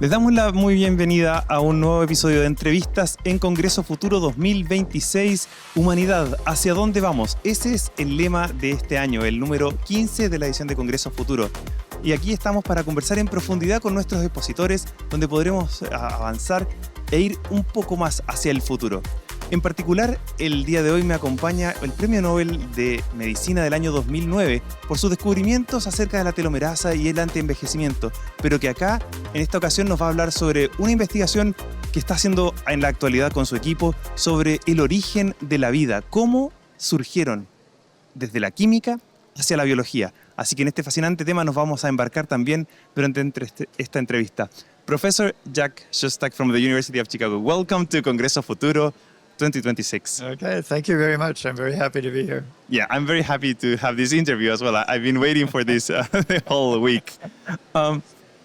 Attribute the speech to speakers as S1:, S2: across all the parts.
S1: Les damos la muy bienvenida a un nuevo episodio de entrevistas en Congreso Futuro 2026, Humanidad, hacia dónde vamos. Ese es el lema de este año, el número 15 de la edición de Congreso Futuro. Y aquí estamos para conversar en profundidad con nuestros expositores, donde podremos avanzar e ir un poco más hacia el futuro. En particular, el día de hoy me acompaña el Premio Nobel de Medicina del año 2009 por sus descubrimientos acerca de la telomerasa y el antienvejecimiento, pero que acá, en esta ocasión, nos va a hablar sobre una investigación que está haciendo en la actualidad con su equipo sobre el origen de la vida, cómo surgieron desde la química hacia la biología. Así que en este fascinante tema nos vamos a embarcar también durante esta entrevista. Professor Jack Szostak from the University of Chicago, welcome to Congreso Futuro 2026.
S2: Okay, thank you very much. I'm very happy to be here.
S1: Yeah, I'm very happy to have this interview as well. I've been waiting for this the whole week.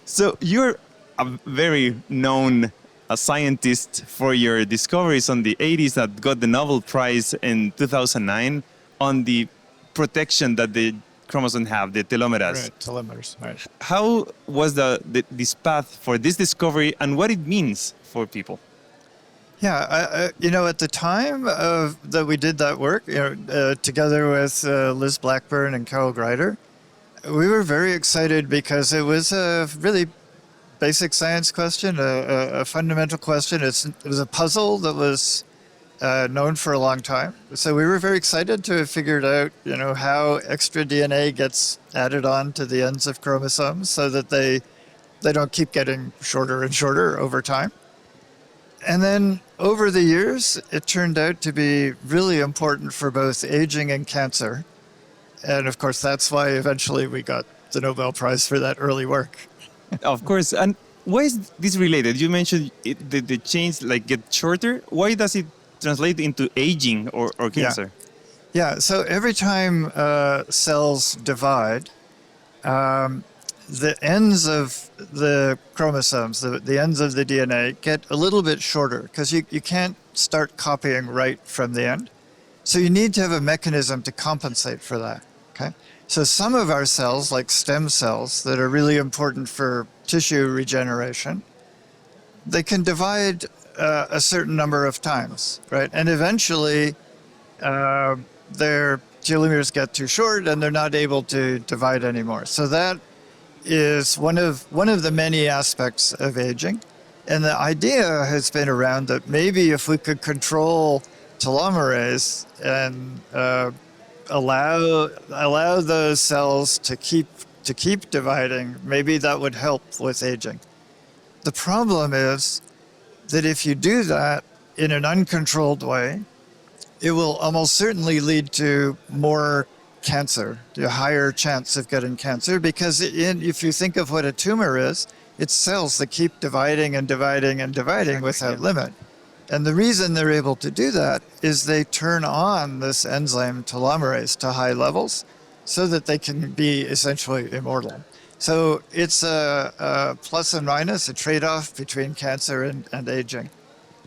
S1: So you're a very known scientist for your discoveries on the 80s that got the Nobel Prize in 2009 on the protection that the chromosomes have, the telomeras.
S2: Right, telomeres. Right.
S1: How was this path for this discovery and what it means for people?
S2: Yeah, at the time that we did that work, together with Liz Blackburn and Carol Greider, we were very excited because it was a really basic science question, a fundamental question. It was a puzzle that was known for a long time. So we were very excited to have figured out, how extra DNA gets added on to the ends of chromosomes so that they don't keep getting shorter and shorter over time. And then over the years, it turned out to be really important for both aging and cancer. And of course, that's why eventually we got the Nobel Prize for that early work.
S1: Of course. And why is this related? You mentioned the chains get shorter. Why does it translate into aging or cancer?
S2: Yeah, so every time cells divide, the ends of the chromosomes, the ends of the DNA, get a little bit shorter because you can't start copying right from the end. So you need to have a mechanism to compensate for that. Okay. So some of our cells, like stem cells, that are really important for tissue regeneration, they can divide a certain number of times, right? And eventually, their telomeres get too short and they're not able to divide anymore. So that is one of the many aspects of aging. And the idea has been around that maybe if we could control telomerase and allow those cells to keep dividing, maybe that would help with aging. The problem is that if you do that in an uncontrolled way, it will almost certainly lead to more cancer, a higher chance of getting cancer, because if you think of what a tumor is, it's cells that keep dividing and dividing and dividing without limit. And the reason they're able to do that is they turn on this enzyme telomerase to high levels so that they can be essentially immortal. So it's a plus and minus, a trade-off between cancer and aging.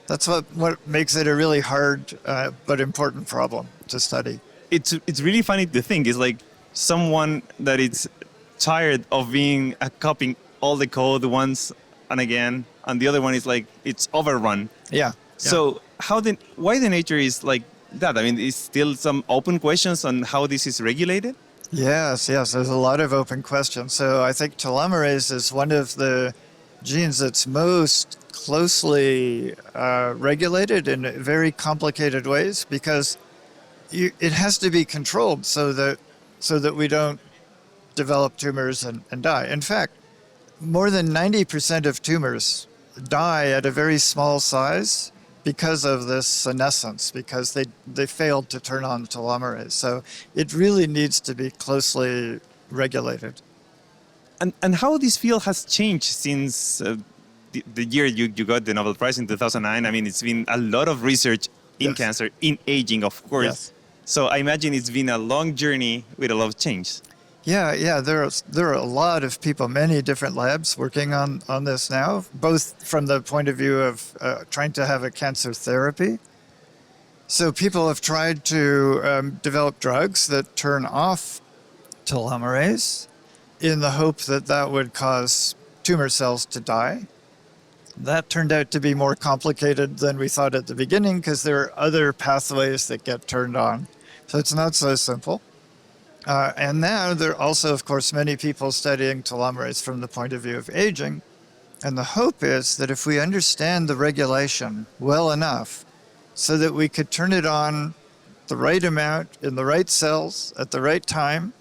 S2: That's what makes it a really hard but important problem to study.
S1: It's really funny to think. It's like someone that is tired of being copying all the code once and again, and the other one is like it's overrun.
S2: Yeah.
S1: So why the nature is like that? I mean, is still some open questions on how this is regulated?
S2: Yes. There's a lot of open questions. So I think telomerase is one of the genes that's most closely regulated in very complicated ways because it has to be controlled so that we don't develop tumors and die. In fact, more than 90% of tumors die at a very small size because of this senescence, because they failed to turn on telomerase. So it really needs to be closely regulated.
S1: And how this field has changed since the year you got the Nobel Prize in 2009. I mean, it's been a lot of research in cancer, in aging, of course.
S2: Yes.
S1: So I imagine it's been a long journey with a lot of change.
S2: Yeah. There are a lot of people, many different labs working on this now, both from the point of view of trying to have a cancer therapy. So people have tried to develop drugs that turn off telomerase in the hope that that would cause tumor cells to die. That turned out to be more complicated than we thought at the beginning because there are other pathways that get turned on. So it's not so simple. And now there are also, of course, many people studying telomerase from the point of view of aging. And the hope is that if we understand the regulation well enough so that we could turn it on the right amount in the right cells at the right time,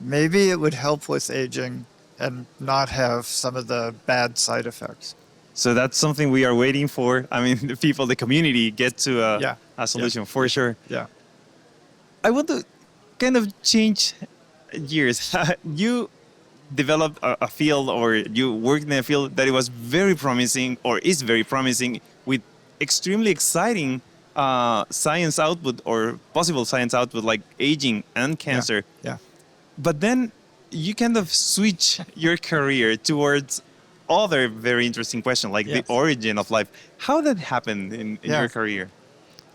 S2: maybe it would help with aging and not have some of the bad side effects.
S1: So that's something we are waiting for. I mean, the people, the community get to a solution for sure.
S2: Yeah.
S1: I want to kind of change gears. You developed a field, or you worked in a field that it was very promising, or is very promising, with extremely exciting science output or possible science output like aging and cancer.
S2: Yeah.
S1: But then you kind of switch your career towards other very interesting questions like the origin of life. How did that happen in your career?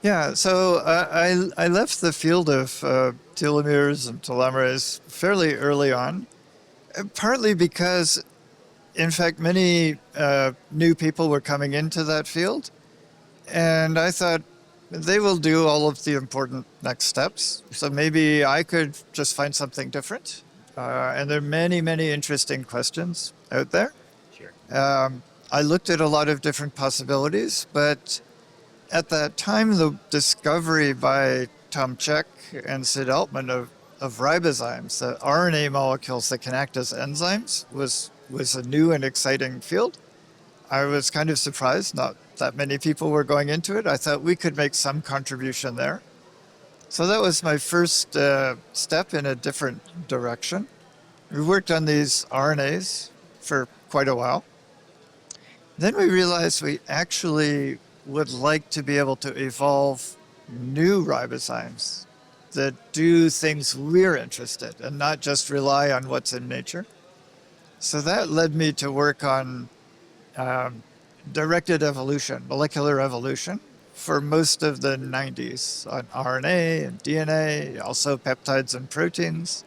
S2: Yeah, so I left the field of telomeres and telomerase fairly early on, partly because, in fact, many new people were coming into that field. And I thought they will do all of the important next steps. So maybe I could just find something different. And there are many, many interesting questions out there. I looked at a lot of different possibilities, but at that time, the discovery by Tom Cech and Sid Altman of ribozymes, the RNA molecules that can act as enzymes, was a new and exciting field. I was kind of surprised not that many people were going into it. I thought we could make some contribution there. So that was my first step in a different direction. We worked on these RNAs for quite a while. Then we realized we actually would like to be able to evolve new ribozymes that do things we're interested in and not just rely on what's in nature. So that led me to work on directed evolution, molecular evolution, for most of the 90s on RNA and DNA, also peptides and proteins.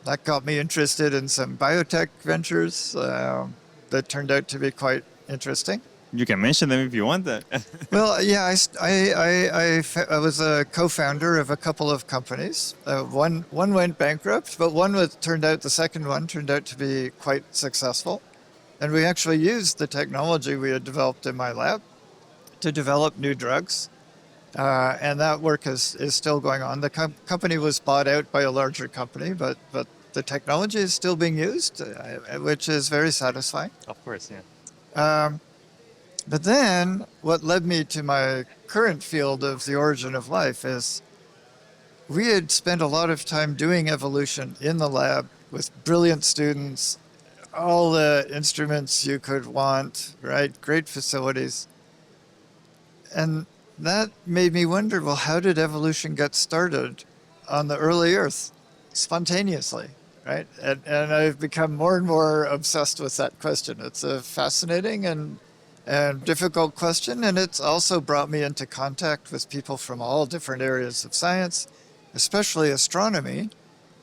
S2: That got me interested in some biotech ventures that turned out to be quite interesting.
S1: You can mention them if you want that.
S2: Well, yeah, I was a co-founder of a couple of companies. One went bankrupt, but the second one turned out to be quite successful. And we actually used the technology we had developed in my lab to develop new drugs. And that work is still going on. The company was bought out by a larger company, but the technology is still being used, which is very satisfying.
S1: Of course, yeah.
S2: But then what led me to my current field of the origin of life is we had spent a lot of time doing evolution in the lab with brilliant students, all the instruments you could want, right? Great facilities. And that made me wonder, well, how did evolution get started on the early Earth spontaneously, right? And I've become more and more obsessed with that question. It's a fascinating and difficult question, and it's also brought me into contact with people from all different areas of science, especially astronomy,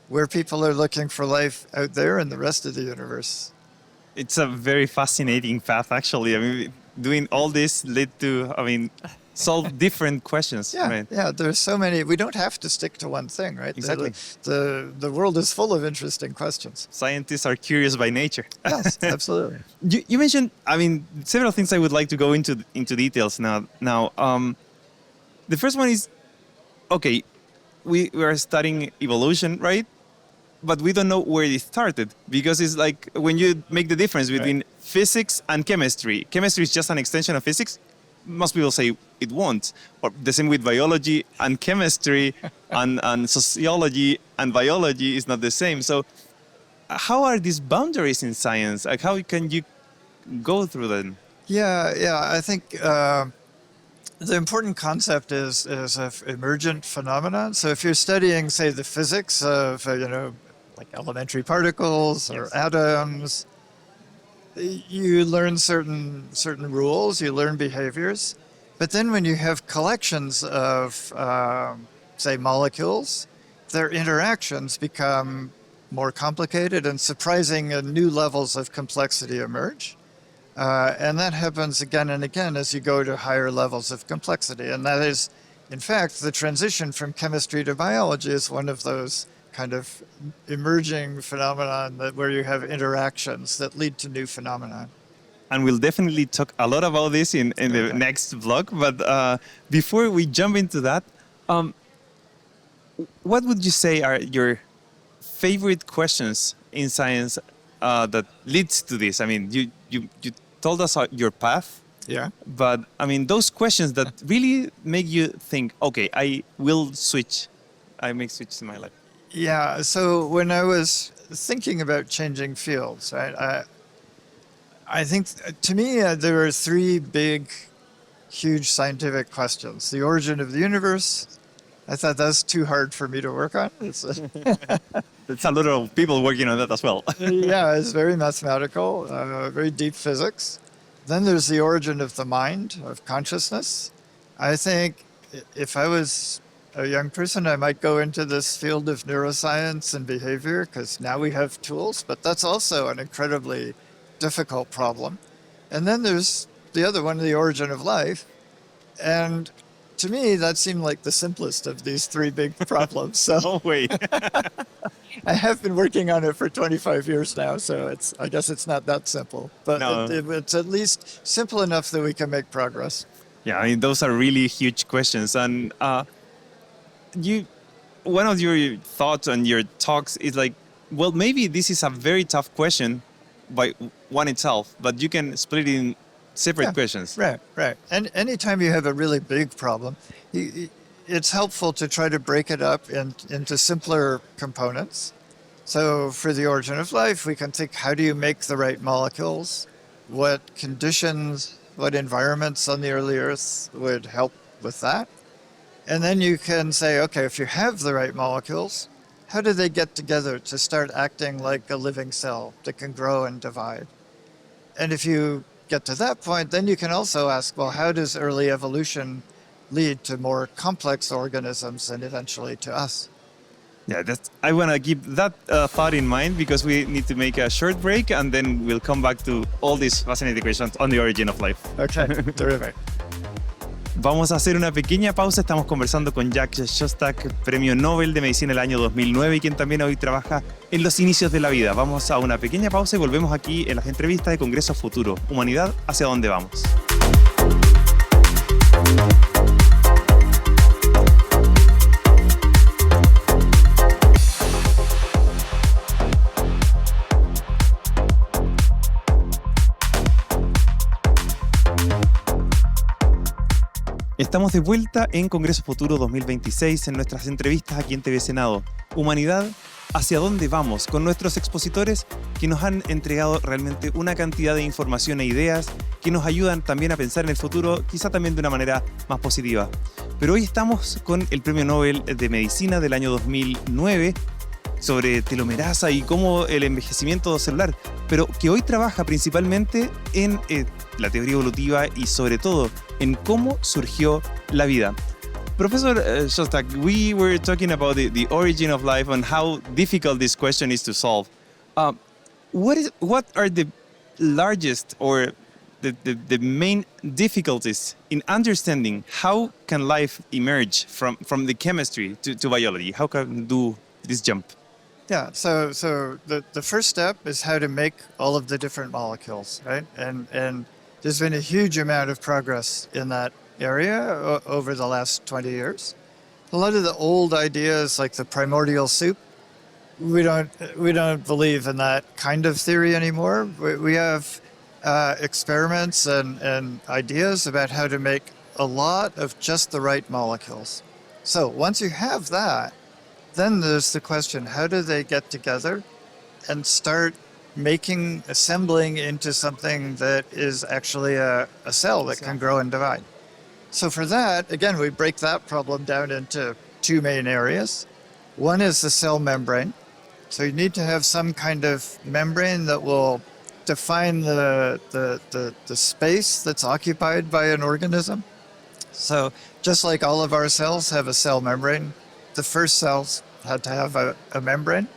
S2: where people are looking for life out there in the rest of the universe.
S1: It's a very fascinating path, actually. I mean, doing all this led to, solve different questions.
S2: Yeah,
S1: right?
S2: Yeah. There's so many. We don't have to stick to one thing, right?
S1: Exactly.
S2: The world is full of interesting questions.
S1: Scientists are curious by nature.
S2: Yes, absolutely.
S1: You mentioned, several things I would like to go into details now. The first one is, okay, we are studying evolution, right? But we don't know where it started, because it's like when you make the difference between physics and chemistry. Chemistry is just an extension of physics. Most people say it won't. Or the same with biology and chemistry and sociology and biology is not the same. So how are these boundaries in science? Like, how can you go through them?
S2: Yeah. I think the important concept is an emergent phenomenon. So if you're studying, say, the physics of, like elementary particles or atoms, you learn certain rules, you learn behaviors. But then when you have collections of, say, molecules, their interactions become more complicated and surprising, and new levels of complexity emerge. And that happens again and again as you go to higher levels of complexity. And that is, in fact, the transition from chemistry to biology is one of those kind of emerging phenomenon where you have interactions that lead to new phenomena.
S1: And we'll definitely talk a lot about this in the next vlog. But before we jump into that, what would you say are your favorite questions in science that leads to this? I mean, you told us your path.
S2: Yeah.
S1: But I mean, those questions that really make you think, okay, I will switch. I make switches in my life.
S2: Yeah. So when I was thinking about changing fields, right, I think to me there are three big, huge scientific questions. The origin of the universe. I thought that's too hard for me to work on.
S1: There's a lot of people working on that as well.
S2: Yeah, it's very mathematical, very deep physics. Then there's the origin of the mind, of consciousness. I think if I was a young person, I might go into this field of neuroscience and behavior because now we have tools, but that's also an incredibly difficult problem. And then there's the other one, the origin of life. And to me, that seemed like the simplest of these three big problems. So
S1: Oh, wait.
S2: I have been working on it for 25 years now, so I guess it's not that simple. But
S1: No.
S2: it's at least simple enough that we can make progress.
S1: Yeah, I mean, those are really huge questions. And one of your thoughts on your talks is like, well, maybe this is a very tough question by one itself, but you can split it in separate questions.
S2: Right. And anytime you have a really big problem, it's helpful to try to break it up into simpler components. So for the origin of life, we can think, how do you make the right molecules? What conditions, what environments on the early Earth would help with that? And then you can say, okay, if you have the right molecules, how do they get together to start acting like a living cell that can grow and divide? And if you get to that point, then you can also ask, well, how does early evolution lead to more complex organisms and eventually to us?
S1: Yeah, I want to keep that thought in mind because we need to make a short break and then we'll come back to all these fascinating questions on the origin of life.
S2: Okay, terrific.
S1: Vamos a hacer una pequeña pausa. Estamos conversando con Jacques Szostak, Premio Nobel de Medicina el año 2009 y quien también hoy trabaja en los inicios de la vida. Vamos a una pequeña pausa y volvemos aquí en las entrevistas de Congreso Futuro. Humanidad, hacia dónde vamos. Estamos de vuelta en Congreso Futuro 2026 en nuestras entrevistas aquí en TV Senado. Humanidad, ¿hacia dónde vamos? Con nuestros expositores que nos han entregado realmente una cantidad de información e ideas que nos ayudan también a pensar en el futuro, quizá también de una manera más positiva. Pero hoy estamos con el Premio Nobel de Medicina del año 2009 sobre telomerasa y cómo el envejecimiento celular, pero que hoy trabaja principalmente en la teoría evolutiva y sobre todo en cómo surgió la vida. Professor Szostak, we were talking about the origin of life and how difficult this question is to solve. What are the largest or the main difficulties in understanding how can life emerge from the chemistry to biology? How can do this jump?
S2: Yeah, so the first step is how to make all of the different molecules, right? And there's been a huge amount of progress in that area over the last 20 years. A lot of the old ideas, like the primordial soup, we don't believe in that kind of theory anymore. We have experiments and ideas about how to make a lot of just the right molecules. So once you have that, then there's the question, how do they get together and start assembling into something that is actually a cell that can grow and divide? So for that, again, we break that problem down into two main areas. One is the cell membrane. So you need to have some kind of membrane that will define the space that's occupied by an organism. So just like all of our cells have a cell membrane, the first cells had to have a membrane,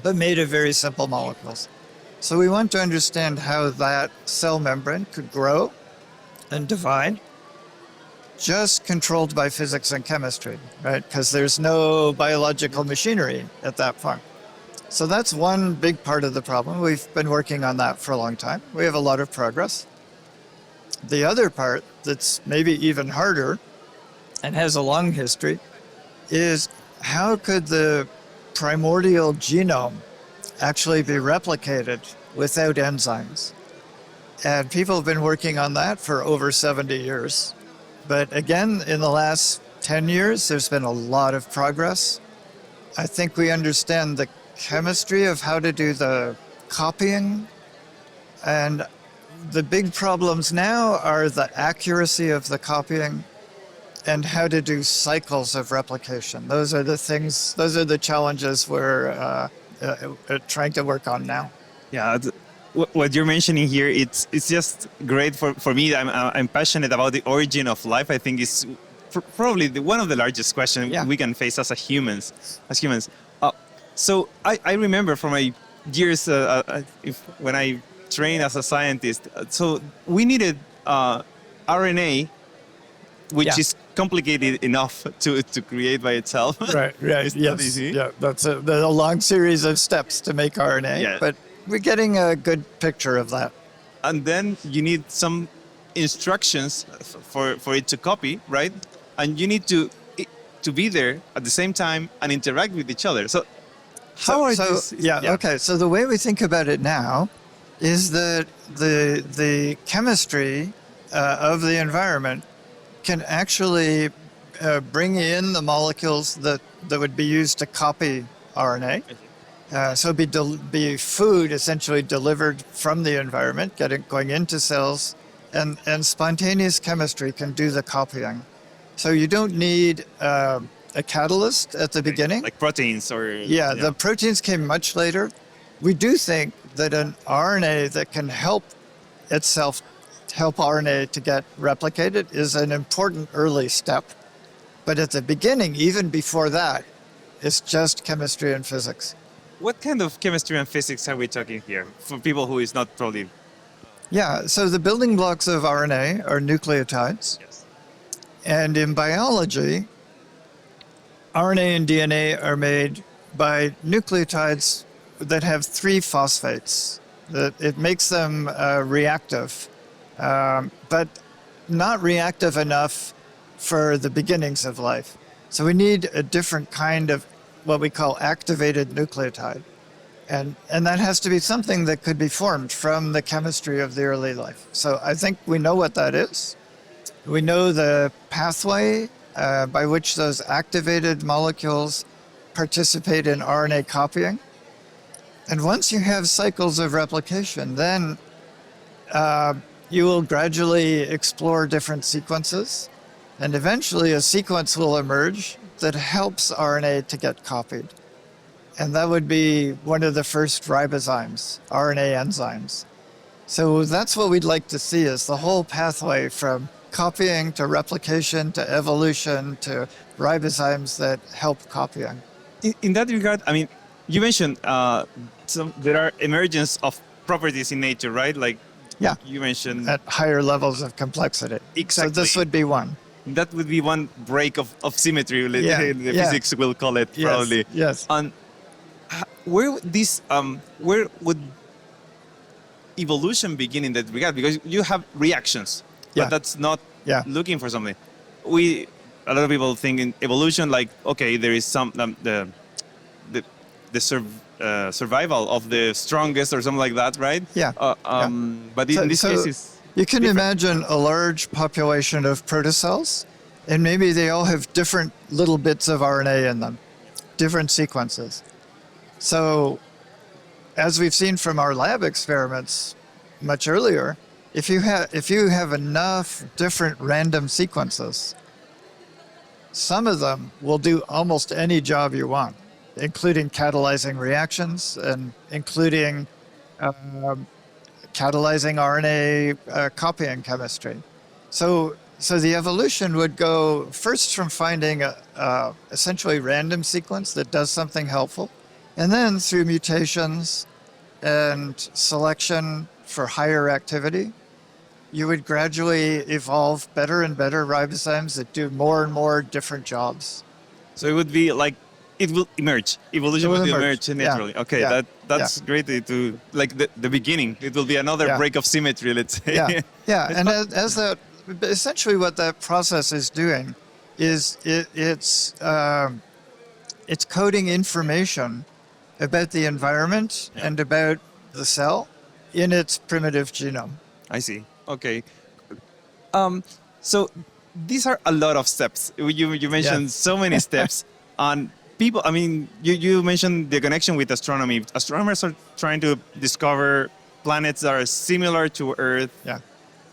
S2: but made of very simple molecules. So we want to understand how that cell membrane could grow and divide, just controlled by physics and chemistry, right? Because there's no biological machinery at that point. So that's one big part of the problem. We've been working on that for a long time. We have a lot of progress. The other part that's maybe even harder and has a long history is how could the primordial genome actually be replicated without enzymes? And people have been working on that for over 70 years. But again, in the last 10 years, there's been a lot of progress. I think we understand the chemistry of how to do the copying. And the big problems now are the accuracy of the copying and how to do cycles of replication. Those are the things, those are the challenges we're trying to work on now.
S1: Yeah, what you're mentioning here, it's just great for me. I'm passionate about the origin of life. I think it's probably one of the largest questions we can face as humans. So I remember from my years when I trained as a scientist. So we needed RNA, which is complicated enough to create by itself.
S2: Right.
S1: It's not
S2: Yes.
S1: easy.
S2: Yeah. There's a long series of steps to make RNA.
S1: Yeah.
S2: But we're getting a good picture of that.
S1: And then you need some instructions for it to copy, right? And you need to be there at the same time and interact with each other. So how are these?
S2: Okay. So the way we think about it now is that the chemistry of the environment can actually bring in the molecules that would be used to copy RNA. So it'd be food essentially delivered from the environment, going into cells, and spontaneous chemistry can do the copying. So you don't need a catalyst at the beginning.
S1: Like proteins or...
S2: The proteins came much later. We do think that an RNA that can help RNA to get replicated is an important early step. But at the beginning, even before that, it's just chemistry and physics.
S1: What kind of chemistry and physics are we talking here for people who is not probably...
S2: Yeah, so the building blocks of RNA are nucleotides.
S1: Yes.
S2: And in biology, RNA and DNA are made by nucleotides that have 3 phosphates. It makes them reactive, but not reactive enough for the beginnings of life. So we need a different kind of what we call activated nucleotide. And that has to be something that could be formed from the chemistry of the early life. So I think we know what that is. We know the pathway by which those activated molecules participate in RNA copying. And once you have cycles of replication, then you will gradually explore different sequences. And eventually a sequence will emerge that helps RNA to get copied. And that would be one of the first ribozymes, RNA enzymes. So that's what we'd like to see, is the whole pathway from copying to replication to evolution to ribozymes that help copying.
S1: In that regard, I mean, you mentioned there are emergence of properties in nature, right? Like you mentioned...
S2: At higher levels of complexity.
S1: Exactly.
S2: So this would be one.
S1: That would be one break of symmetry, physics will call it, probably.
S2: Yes.
S1: And where would evolution begin in that regard? Because you have reactions, but that's not looking for something. A lot of people think in evolution like, okay, there is some survival of the strongest or something like that, right? But in this case,
S2: you can
S1: different.
S2: imagine a large population of protocells, and maybe they all have different little bits of RNA in them, different sequences. So, as we've seen from our lab experiments much earlier, if you have enough different random sequences, some of them will do almost any job you want, including catalyzing reactions and including catalyzing RNA copying chemistry. So the evolution would go first from finding a essentially random sequence that does something helpful, and then through mutations and selection for higher activity, you would gradually evolve better and better ribozymes that do more and more different jobs.
S1: So it would be like it will emerge. Evolution will emerge naturally.
S2: Yeah.
S1: Okay,
S2: Yeah.
S1: that's great to like the beginning. It will be another break of symmetry, let's say.
S2: Yeah. And as that, essentially what that process is doing is it's coding information about the environment and about the cell in its primitive genome.
S1: I see. Okay. So these are a lot of steps. You mentioned so many steps on people. I mean, you mentioned the connection with astronomy. Astronomers are trying to discover planets that are similar to Earth.
S2: Yeah.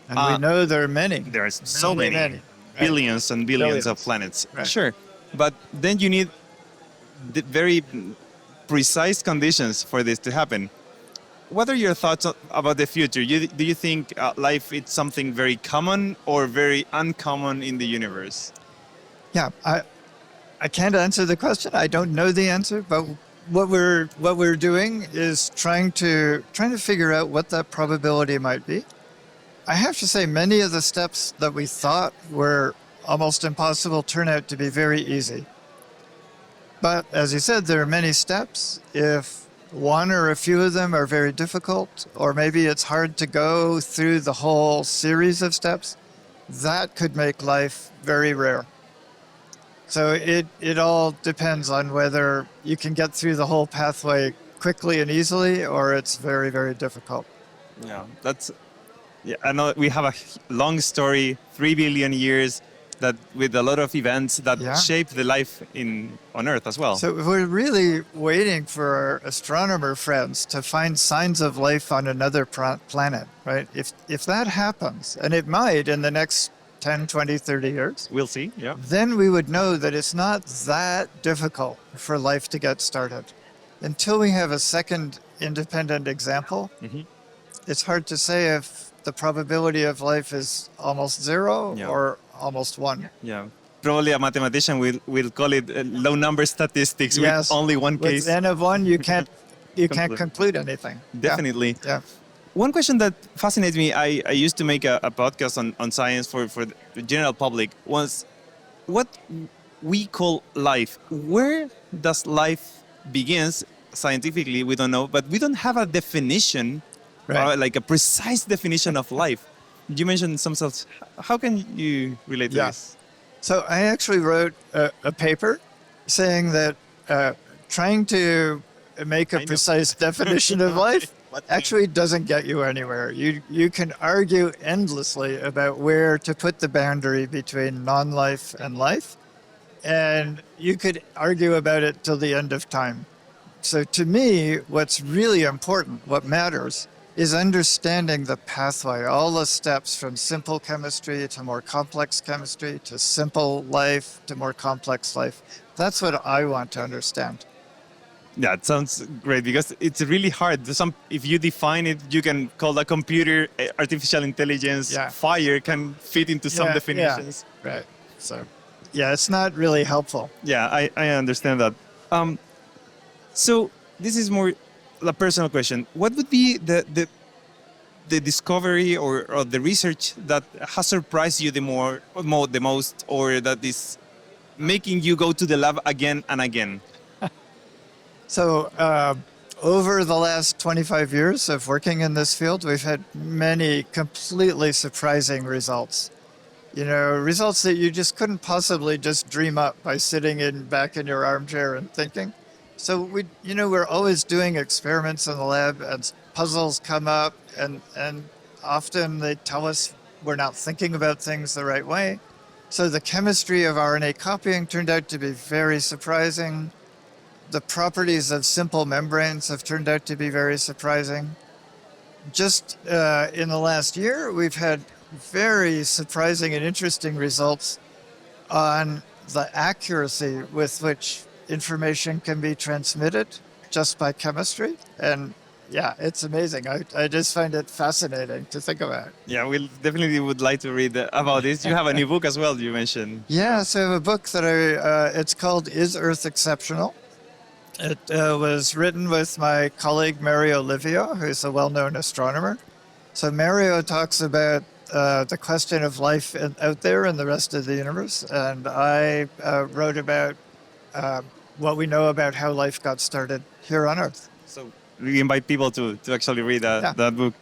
S2: And we know there are many.
S1: There's so many.
S2: Right.
S1: Billions and billions of planets.
S2: Right.
S1: Sure. But then you need the very precise conditions for this to happen. What are your thoughts about the future? Do you think life is something very common or very uncommon in the universe?
S2: Yeah, I can't answer the question. I don't know the answer, but what we're doing is trying to figure out what that probability might be. I have to say, many of the steps that we thought were almost impossible turn out to be very easy. But as you said, there are many steps. If one or a few of them are very difficult, or maybe it's hard to go through the whole series of steps, that could make life very rare. So it all depends on whether you can get through the whole pathway quickly and easily, or it's very, very difficult.
S1: Yeah, I know we have a long story, 3 billion years, that with a lot of events that shape the life on Earth as well.
S2: So we're really waiting for our astronomer friends to find signs of life on another planet, right? If that happens, and it might in the next 10, 20, 30 years.
S1: We'll see, yeah.
S2: Then we would know that it's not that difficult for life to get started. Until we have a second independent example, it's hard to say if the probability of life is almost zero or almost one.
S1: Yeah. Probably a mathematician will call it low number statistics with only one case.
S2: With n of one, you can't conclude anything.
S1: Definitely.
S2: Yeah.
S1: One question that fascinates me, I used to make a podcast on science for the general public, was what we call life. Where does life begins scientifically? We don't know, but we don't have a definition, like a precise definition of life. You mentioned some sorts. How can you relate to this?
S2: So I actually wrote a paper saying that trying to make a precise definition of life actually doesn't get you anywhere. You can argue endlessly about where to put the boundary between non-life and life, and you could argue about it till the end of time. So to me, what's really important, what matters, is understanding the pathway, all the steps from simple chemistry to more complex chemistry, to simple life to more complex life. That's what I want to understand.
S1: Yeah, it sounds great because it's really hard. If you define it, you can call a computer artificial intelligence. Fire can fit into some definitions.
S2: Yeah. Right. So, it's not really helpful.
S1: Yeah, I understand that. So this is more a personal question. What would be the discovery or the research that has surprised you the most, or that is making you go to the lab again and again?
S2: So over the last 25 years of working in this field, we've had many completely surprising results. Results that you just couldn't possibly just dream up by sitting back in your armchair and thinking. So we're always doing experiments in the lab, and puzzles come up, and often they tell us we're not thinking about things the right way. So the chemistry of RNA copying turned out to be very surprising. The properties of simple membranes have turned out to be very surprising. Just in the last year, we've had very surprising and interesting results on the accuracy with which information can be transmitted just by chemistry. And it's amazing. I just find it fascinating to think about.
S1: Yeah, we definitely would like to read about this. You have a new book as well, you mentioned.
S2: Yeah, so I have a book that it's called Is Earth Exceptional? It was written with my colleague Mario Livio, who's a well-known astronomer. So Mario talks about the question of life out there in the rest of the universe, and I wrote about what we know about how life got started here on Earth.
S1: So we invite people to actually read that book.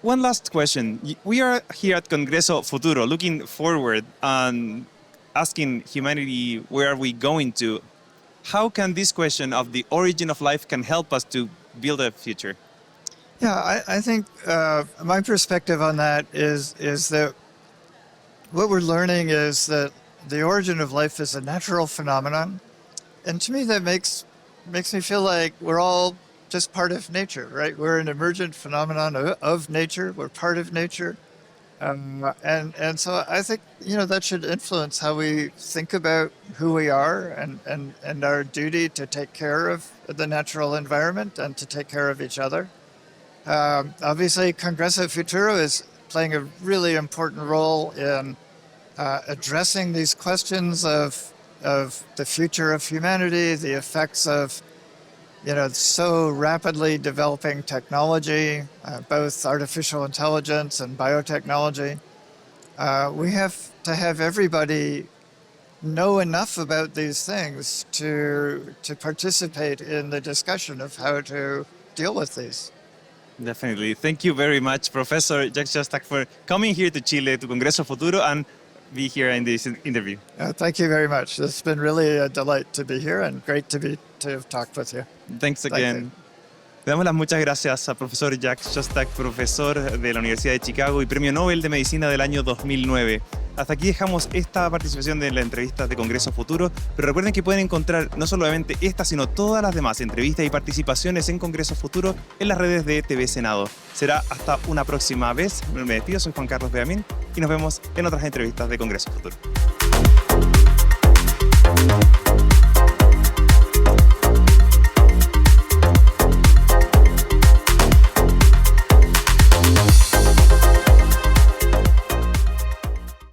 S1: One last question. We are here at Congreso Futuro looking forward and asking humanity, where are we going to? How can this question of the origin of life can help us to build a future?
S2: Yeah, I think my perspective on that is that what we're learning is that the origin of life is a natural phenomenon. And to me, that makes me feel like we're all just part of nature, right? We're an emergent phenomenon of nature. We're part of nature. And so I think, that should influence how we think about who we are and our duty to take care of the natural environment and to take care of each other. Obviously, Congreso Futuro is playing a really important role in addressing these questions of the future of humanity, the effects of so rapidly developing technology, both artificial intelligence and biotechnology. We have to have everybody know enough about these things to participate in the discussion of how to deal with these.
S1: Definitely. Thank you very much, Professor Jack Szostak, for coming here to Chile, to Congreso Futuro, and be here in this interview.
S2: Thank you very much. It's been really a delight to be here and great to have talked with you.
S1: Thanks again. Le damos las muchas gracias al profesor Jack Szostak, profesor de la Universidad de Chicago y Premio Nobel de Medicina del año 2009. Hasta aquí dejamos esta participación de la entrevista de Congreso Futuro, pero recuerden que pueden encontrar no solamente esta, sino todas las demás entrevistas y participaciones en Congreso Futuro en las redes de TV Senado. Será hasta una próxima vez. Me despido, soy Juan Carlos Beamín y nos vemos en otras entrevistas de Congreso Futuro.